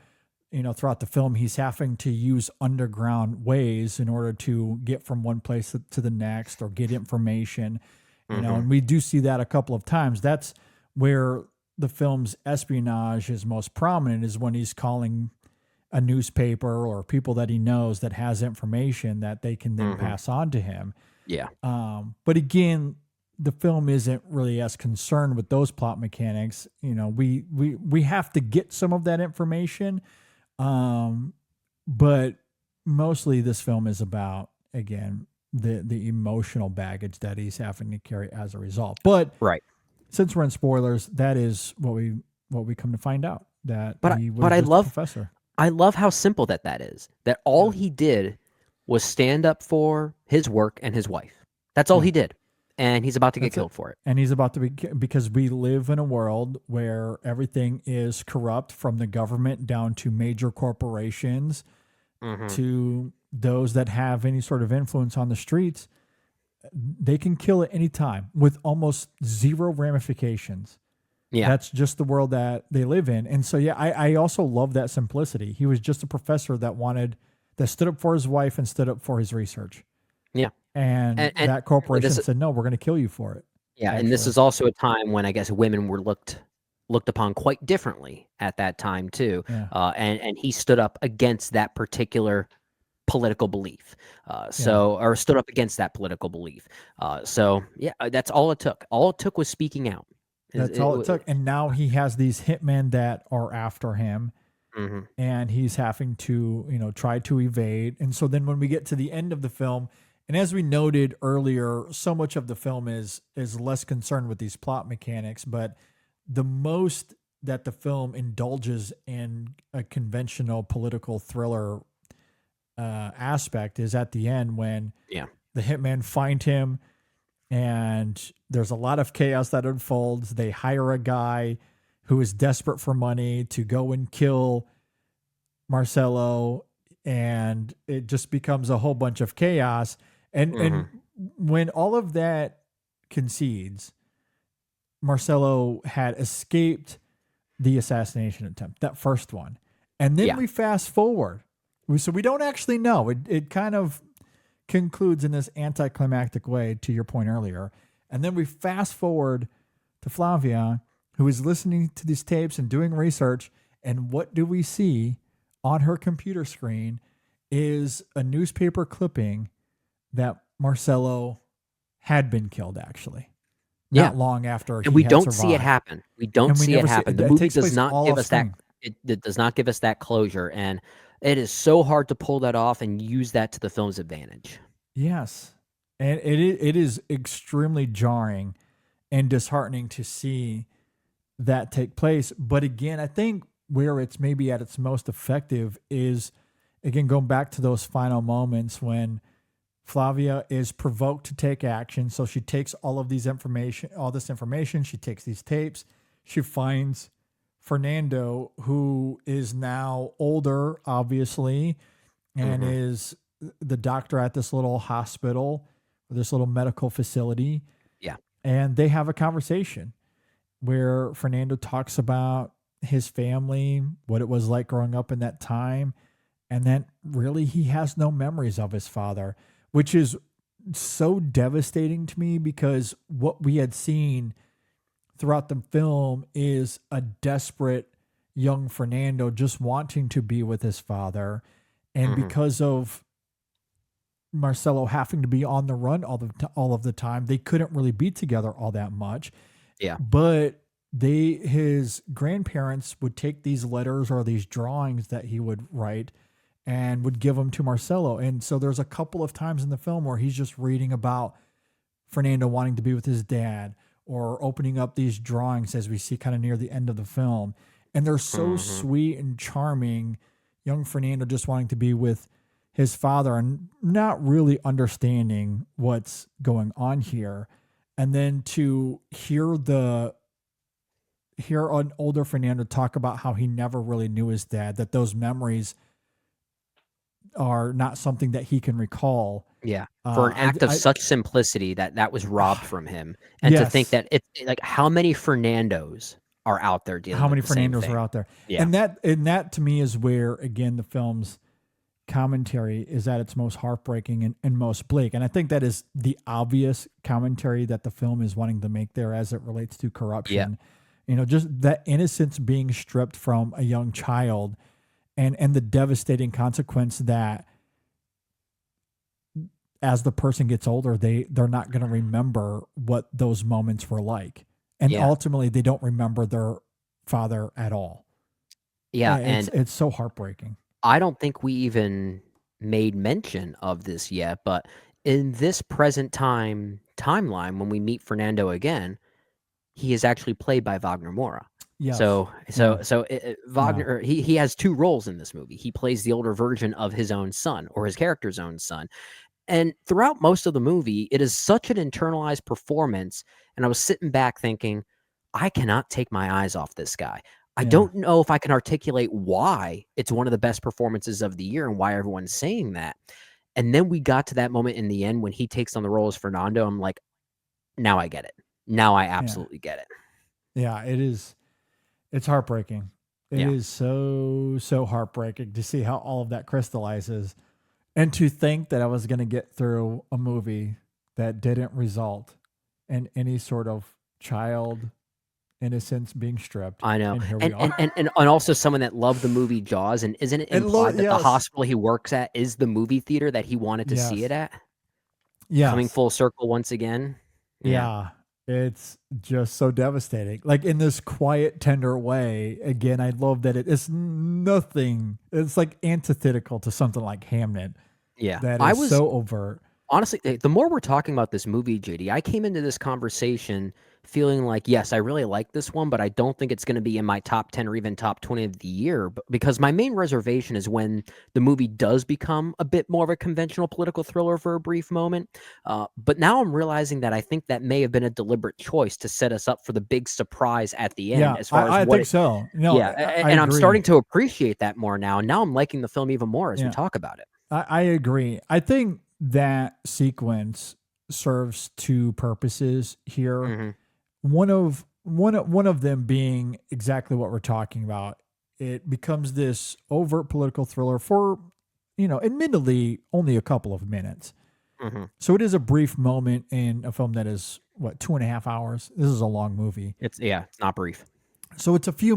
throughout the film, he's having to use underground ways in order to get from one place to the next or get information, and we do see that a couple of times. That's where the film's espionage is most prominent, is when he's calling a newspaper or people that he knows that has information that they can then pass on to him. Yeah. But again, the film isn't really as concerned with those plot mechanics. We have to get some of that information. But mostly this film is about, again, the emotional baggage that he's having to carry as a result. But since we're in spoilers, that is what we come to find out, that he was just a professor. I love how simple that is. That all he did was stand up for his work and his wife. That's all he did. And he's about to get killed for it. And he's about to be, because we live in a world where everything is corrupt, from the government down to major corporations to those that have any sort of influence on the streets. They can kill at any time with almost zero ramifications. Yeah. That's just the world that they live in. And so, I also love that simplicity. He was just a professor that stood up for his wife and stood up for his research. Yeah. And that corporation said, no, we're going to kill you for it. Yeah. Actually. And this is also a time when I guess women were looked upon quite differently at that time too. Yeah. And he stood up against that particular political belief. Or stood up against that political belief. That's all it took. All it took was speaking out. That's all it took. And now he has these hitmen that are after him, and he's having to, try to evade. And so then when we get to the end of the film, and as we noted earlier, so much of the film is less concerned with these plot mechanics, but the most that the film indulges in a conventional political thriller aspect is at the end, when the hitmen find him, and there's a lot of chaos that unfolds. They hire a guy who is desperate for money to go and kill Marcelo, and it just becomes a whole bunch of chaos. And when all of that concedes, Marcelo had escaped the assassination attempt, that first one. And then we fast forward. So we don't actually know. It kind of concludes in this anticlimactic way, to your point earlier. And then we fast forward to Flavia, who is listening to these tapes and doing research. And what do we see on her computer screen is a newspaper clipping that Marcelo had been killed, actually. Not long after he And we had don't survived. see it happen. We don't see it happen. The movie does not give us that. It does not give us that closure. And it is so hard to pull that off and use that to the film's advantage. Yes. And it is extremely jarring and disheartening to see that take place. But again, I think where it's maybe at its most effective is again, going back to those final moments when Flavia is provoked to take action. So she takes all this information, she takes these tapes, she finds Fernando, who is now older, obviously, and is the doctor at this little hospital, this little medical facility. Yeah. And they have a conversation where Fernando talks about his family, what it was like growing up in that time. And then really he has no memories of his father, which is so devastating to me because what we had seen throughout the film is a desperate young Fernando just wanting to be with his father. And because of Marcelo having to be on the run all of the time, they couldn't really be together all that much. Yeah. But his grandparents would take these letters or these drawings that he would write and would give them to Marcelo. And so there's a couple of times in the film where he's just reading about Fernando wanting to be with his dad or opening up these drawings as we see kind of near the end of the film. And they're so sweet and charming. Young Fernando just wanting to be with his father and not really understanding what's going on here. And then to hear an older Fernando talk about how he never really knew his dad, that those memories are not something that he can recall. Yeah. For an act of such simplicity that was robbed from him. And to think that it's like how many Fernandos are out there dealing with how many the same Fernandos thing. are out there. Yeah. And that to me is where, again, the film's commentary is at its most heartbreaking and most bleak. And I think that is the obvious commentary that the film is wanting to make there as it relates to corruption. Yeah. Just that innocence being stripped from a young child and the devastating consequence that as the person gets older, they're not going to remember what those moments were like. And ultimately they don't remember their father at all. Yeah. And it's so heartbreaking. I don't think we even made mention of this yet, but in this present timeline, when we meet Fernando again, he is actually played by Wagner Moura. Yes. Wagner, he has two roles in this movie. He plays the older version of his own son, or his character's own son. And throughout most of the movie, it is such an internalized performance. And I was sitting back thinking, I cannot take my eyes off this guy. I don't know if I can articulate why it's one of the best performances of the year and why everyone's saying that. And then we got to that moment in the end when he takes on the role as Fernando. I'm like, now I get it. Now I absolutely get it. Yeah, it is. It's heartbreaking. It is so heartbreaking to see how all of that crystallizes. And to think that I was going to get through a movie that didn't result in any sort of child innocence being stripped. I know. And here we are. And also someone that loved the movie Jaws. And isn't it implied that the hospital he works at is the movie theater that he wanted to see it at? Yeah. Coming full circle once again. Yeah. It's just so devastating. Like in this quiet, tender way. Again, I love that it's nothing. It's like antithetical to something like Hamnet. Yeah. That is so overt. Honestly, the more we're talking about this movie, JD, I came into this conversation feeling like, yes, I really like this one, but I don't think it's going to be in my top 10 or even top 20 of the year. Because my main reservation is when the movie does become a bit more of a conventional political thriller for a brief moment. But now I'm realizing that I think that may have been a deliberate choice to set us up for the big surprise at the end. Yeah, as far as I think so. No, yeah, and I'm starting to appreciate that more now. And now I'm liking the film even more as we talk about it. I agree. I think that sequence serves two purposes here. Mm-hmm. One of them being exactly what we're talking about. It becomes this overt political thriller for, admittedly only a couple of minutes. Mm-hmm. So it is a brief moment in a film that is 2.5 hours. This is a long movie. It's not brief. So it's a few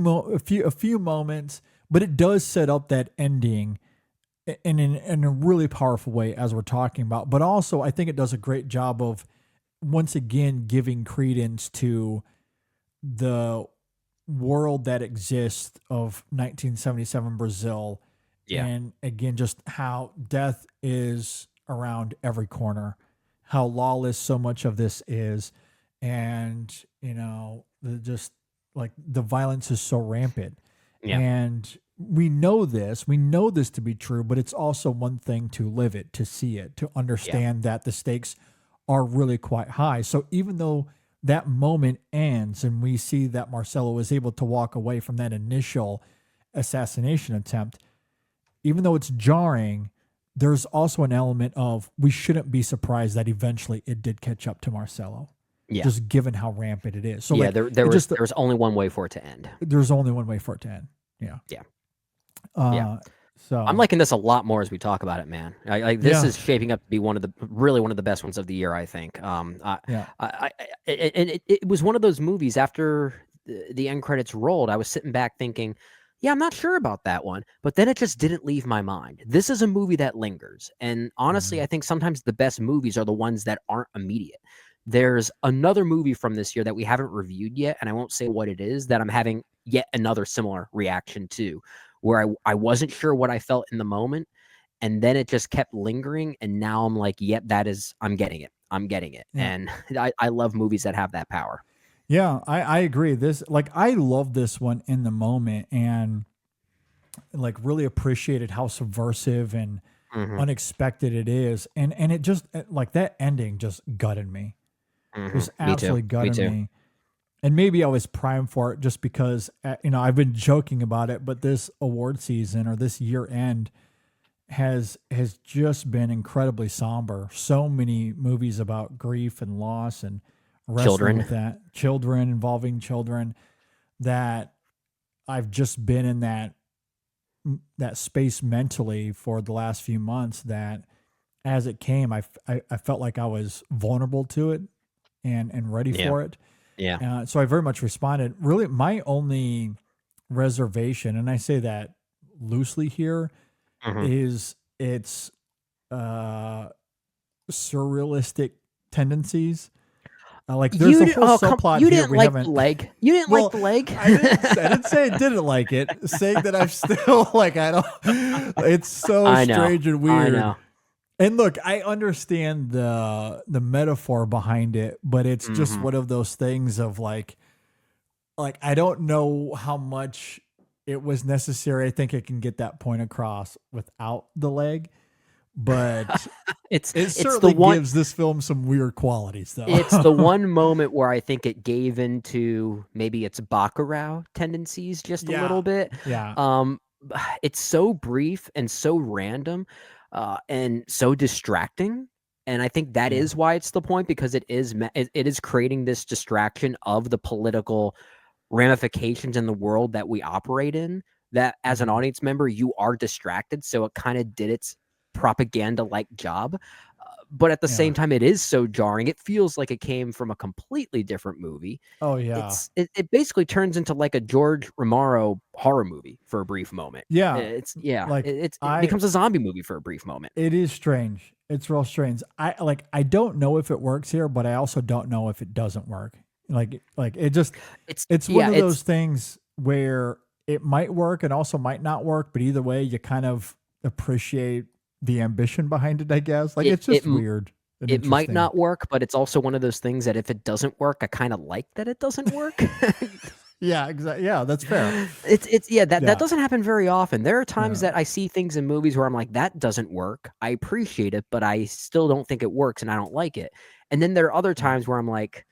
moments, but it does set up that ending in a really powerful way as we're talking about. But also I think it does a great job of once again giving credence to the world that exists of 1977 Brazil. Yeah. And again, just how death is around every corner, how lawless so much of this is. And, just like the violence is so rampant. Yeah. And we know this to be true, but it's also one thing to live it, to see it, to understand that the stakes are really quite high. So even though that moment ends and we see that Marcello was able to walk away from that initial assassination attempt, even though it's jarring, there's also an element of we shouldn't be surprised that eventually it did catch up to Marcello. Yeah. Just given how rampant it is. So yeah, like, there was only one way for it to end. There's only one way for it to end. Yeah. Yeah. Yeah. So I'm liking this a lot more as we talk about it, man. This is shaping up to be one of the best ones of the year, I think. It was one of those movies after the end credits rolled. I was sitting back thinking, yeah, I'm not sure about that one, but then it just didn't leave my mind. This is a movie that lingers, and honestly, I think sometimes the best movies are the ones that aren't immediate. There's another movie from this year that we haven't reviewed yet, and I won't say what it is, that I'm having yet another similar reaction to, where I wasn't sure what I felt in the moment, and then it just kept lingering, and now I'm like, yep, I'm getting it. Yeah. And I love movies that have that power. Yeah, I agree. I love this one in the moment, and like really appreciated how subversive and unexpected it is. And it just, like, that ending just gutted me. Just absolutely gutted me. And maybe I was primed for it just because, I've been joking about it, but this award season or this year end has just been incredibly somber. So many movies about grief and loss and wrestling with that, involving children, that I've just been in that space mentally for the last few months, that as it came, I felt like I was vulnerable to it and ready for it. Yeah. So I very much responded. Really, my only reservation, and I say that loosely here, is its surrealistic tendencies. Like, there's a whole subplot you here didn't like the leg. You didn't like the leg. I didn't say I didn't like it. Saying that I'm still like, I don't. It's so strange and weird. I know. And look, I understand the metaphor behind it, but it's just one of those things of like I don't know how much it was necessary. I think it can get that point across without the leg, but it certainly gives this film some weird qualities, though. It's the one moment where I think it gave into maybe its Baccarat tendencies just a little bit. Yeah. It's so brief and so random. And so distracting, and I think that is why it's the point, because it is creating this distraction of the political ramifications in the world that we operate in, that as an audience member you are distracted, so it kind of did its propaganda-like job. But at the same time, it is so jarring. It feels like it came from a completely different movie. Oh yeah. It basically turns into like a George Romero horror movie for a brief moment. Yeah. It I becomes a zombie movie for a brief moment. It is strange. It's real strange. I don't know if it works here, but I also don't know if it doesn't work. It's one of those things where it might work and also might not work, but either way, you kind of appreciate the ambition behind it, I guess. Like, it's just weird. It might not work, but it's also one of those things that if it doesn't work, I kind of like that it doesn't work. Yeah, exactly. Yeah, that's fair. That doesn't happen very often. There are times that I see things in movies where I'm like, that doesn't work. I appreciate it, but I still don't think it works and I don't like it. And then there are other times where I'm like,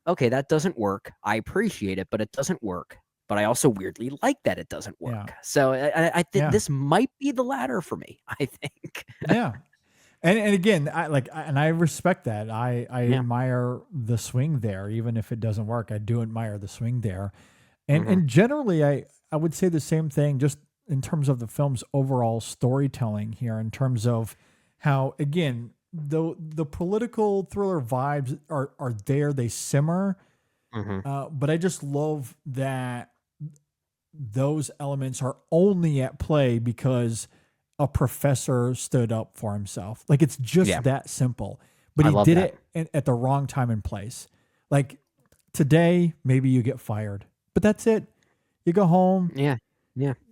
okay, that doesn't work. I appreciate it, but it doesn't work. But I also weirdly like that it doesn't work. Yeah. So I think this might be the latter for me, I think. Yeah. And again, I respect that. I admire the swing there, even if it doesn't work. I do admire the swing there. And generally, I would say the same thing, just in terms of the film's overall storytelling here, in terms of how, again, the political thriller vibes are there, they simmer. But I just love that those elements are only at play because a professor stood up for himself. Like, it's just that simple. But he did it at the wrong time and place. Like, today, maybe you get fired, but that's it. You go home. Yeah.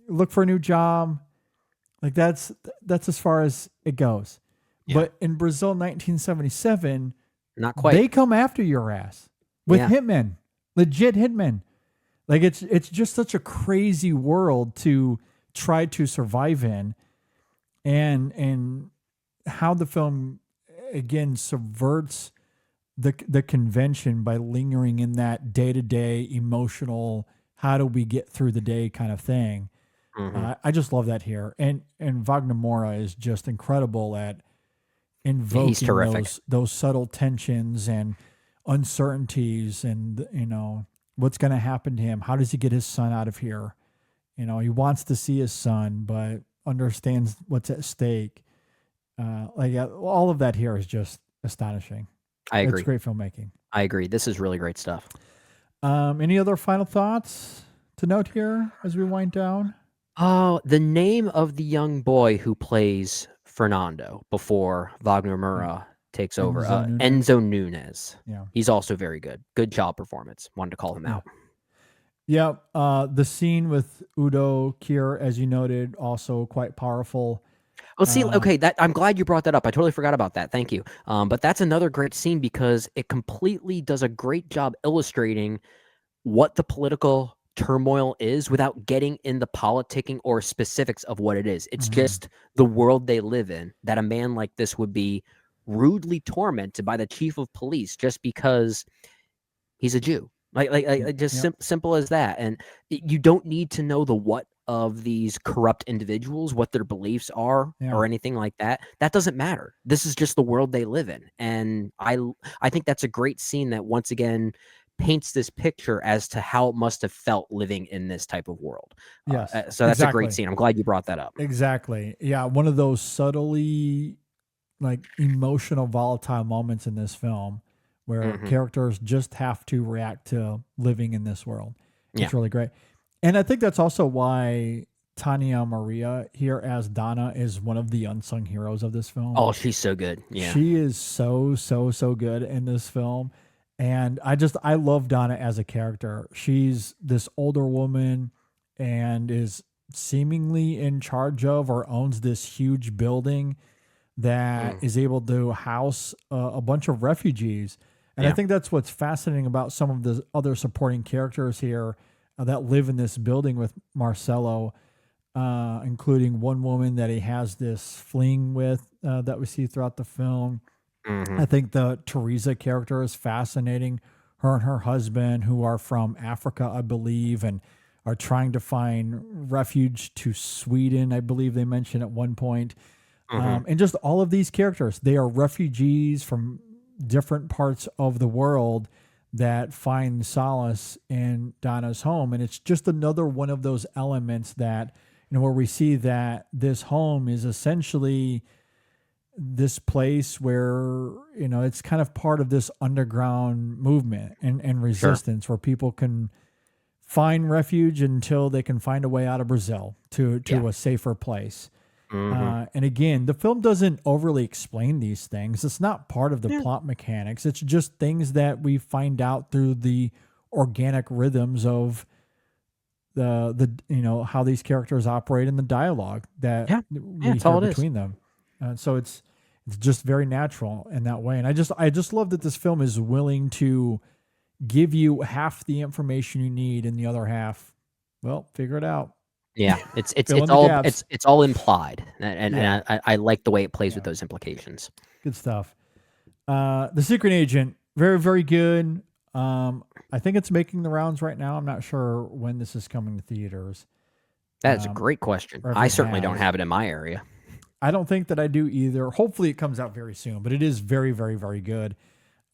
Look for a new job. Like, that's as far as it goes. Yeah. But in Brazil, 1977, not quite. They come after your ass with hitmen, legit hitmen. Like, it's just such a crazy world to tried to survive in, and how the film again subverts the convention by lingering in that day-to-day emotional, how do we get through the day kind of thing. I just love that here. And Wagner Moura is just incredible at invoking those subtle tensions and uncertainties, and what's going to happen to him. How does he get his son out of here? He wants to see his son, but understands what's at stake. All of that here is just astonishing. I agree. It's great filmmaking. I agree. This is really great stuff. Any other final thoughts to note here as we wind down? Oh, the name of the young boy who plays Fernando before Wagner Moura takes over, Enzo Nunes. Yeah. He's also very good. Good child performance. Wanted to call him out. Yeah. The scene with Udo Kier, as you noted, also quite powerful. Oh, see, okay, I'm glad you brought that up. I totally forgot about that. Thank you. But that's another great scene because it completely does a great job illustrating what the political turmoil is without getting in the politicking or specifics of what it is. It's just the world they live in, that a man like this would be rudely tormented by the chief of police just because he's a Jew. Simple as that. And you don't need to know the what of these corrupt individuals, what their beliefs are, or anything like that. That doesn't matter. This is just the world they live in. And I think that's a great scene that once again paints this picture as to how it must have felt living in this type of world. Yes. So that's a great scene. I'm glad you brought that up. Exactly. Yeah. One of those subtly emotional, volatile moments in this film where characters just have to react to living in this world. It's really great. And I think that's also why Tania Maria here as Donna is one of the unsung heroes of this film. Oh, she's so good. Yeah. She is so good in this film. And I love Donna as a character. She's this older woman and is seemingly in charge of or owns this huge building that is able to house a bunch of refugees. And I think that's what's fascinating about some of the other supporting characters here that live in this building with Marcelo, including one woman that he has this fling with that we see throughout the film. I think the Teresa character is fascinating. Her and her husband, who are from Africa, I believe, and are trying to find refuge to Sweden, I believe they mentioned at one point. And just all of these characters, they are refugees from different parts of the world that find solace in Donna's home. And it's just another one of those elements that, where we see that this home is essentially this place where, it's kind of part of this underground movement and resistance where people can find refuge until they can find a way out of Brazil to a safer place. And again, the film doesn't overly explain these things. It's not part of the plot mechanics. It's just things that we find out through the organic rhythms of the how these characters operate in the dialogue that we hear between them. So it's just very natural in that way. And I just love that this film is willing to give you half the information you need and the other half, well, figure it out. Yeah, it's all implied, and I like the way it plays with those implications. Good stuff. The Secret Agent, very, very good. I think it's making the rounds right now. I'm not sure when this is coming to theaters. That is a great question. I certainly don't have it in my area. I don't think that I do either. Hopefully it comes out very soon, but it is very, very, very good.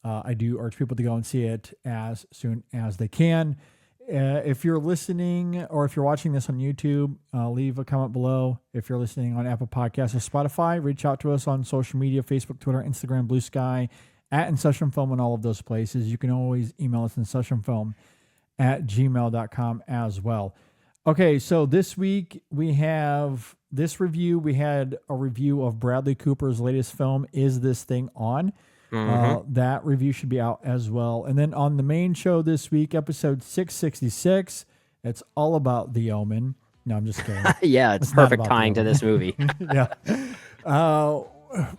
I do urge people to go and see it as soon as they can. If you're listening or if you're watching this on YouTube, leave a comment below. If you're listening on Apple Podcasts or Spotify, reach out to us on social media, Facebook, Twitter, Instagram, Blue Sky, at InSessionFilm and all of those places. You can always email us InSessionFilm@gmail.com as well. Okay, so this week we have this review. We had a review of Bradley Cooper's latest film, Is This Thing On? That review should be out as well. And then on the main show this week, episode 666, it's all about The Omen. No, I'm just kidding. Yeah, it's perfect tying to this movie. Yeah.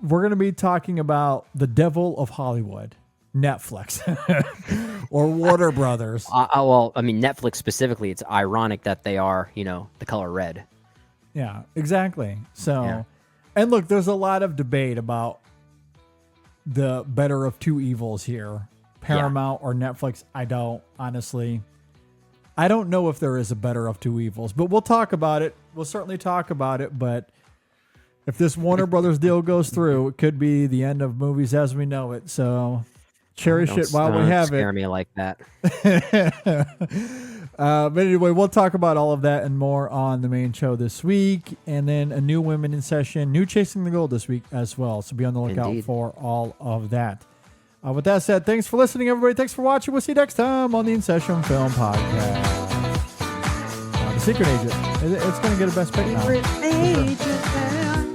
We're going to be talking about The Devil of Hollywood, Netflix, or Warner Brothers. Well, I mean, Netflix specifically, it's ironic that they are, the color red. Yeah, exactly. So, and look, there's a lot of debate about the better of two evils here, Paramount or Netflix. I don't know if there is a better of two evils, but we'll talk about it. We'll certainly talk about it. But if this Warner Brothers deal goes through, it could be the end of movies as we know it. So cherish it while we have it. Scare me like that. But anyway, we'll talk about all of that and more on the main show this week. And then a new Women in Session, new Chasing the Gold this week as well. So be on the lookout for all of that. With that said, thanks for listening, everybody. Thanks for watching. We'll see you next time on the In Session Film Podcast. The Secret Agent. It's going to get a best pick now. Secret Agent.